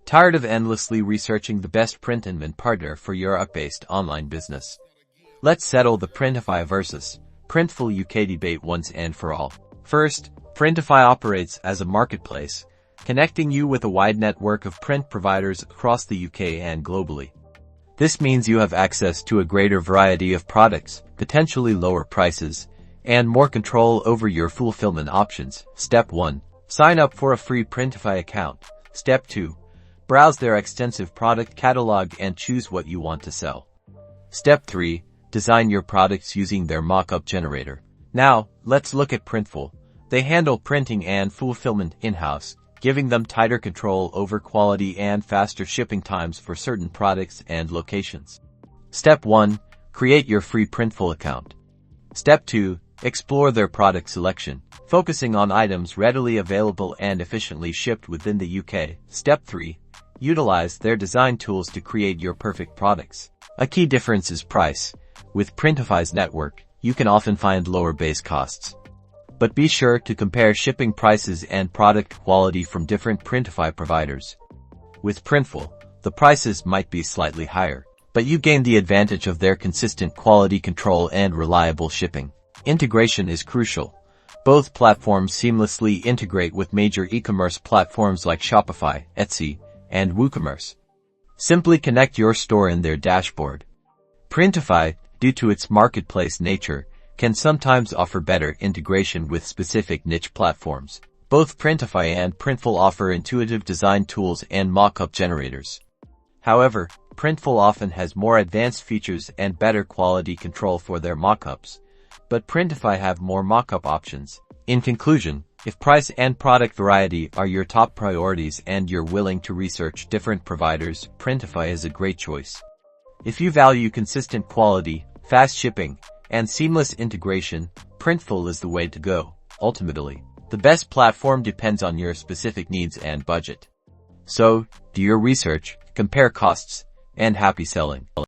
Tired of endlessly researching the best print-in-print partner for your Uk-based online business? Let's settle the Printify vs Printful UK debate once and for all. First, Printify operates as a marketplace, connecting you with a wide network of print providers across the UK and globally. This means you have access to a greater variety of products, potentially lower prices, and more control over your fulfillment options. Step 1. Sign up for a free Printify account. Step 2. Browse their extensive product catalog and choose what you want to sell. Step 3. Design your products using their mock-up generator. Now, let's look at Printful. They handle printing and fulfillment in-house, giving them tighter control over quality and faster shipping times for certain products and locations. Step 1. Create your free Printful account. Step 2. Explore their product selection, focusing on items readily available and efficiently shipped within the UK. Step 3. Utilize their design tools to create your perfect products. A key difference is price. With Printify's network, you can often find lower base costs. But be sure to compare shipping prices and product quality from different Printify providers. With Printful, the prices might be slightly higher, but you gain the advantage of their consistent quality control and reliable shipping. Integration is crucial. Both platforms seamlessly integrate with major e-commerce platforms like Shopify, Etsy, and WooCommerce. Simply connect your store in their dashboard. Printify, due to its marketplace nature, can sometimes offer better integration with specific niche platforms. Both Printify and Printful offer intuitive design tools and mock-up generators. However, Printful often has more advanced features and better quality control for their mock-ups, but Printify have more mock-up options. In conclusion, if price and product variety are your top priorities and you're willing to research different providers, Printify is a great choice. If you value consistent quality, fast shipping, and seamless integration, Printful is the way to go. Ultimately, the best platform depends on your specific needs and budget. So, do your research, compare costs, and happy selling.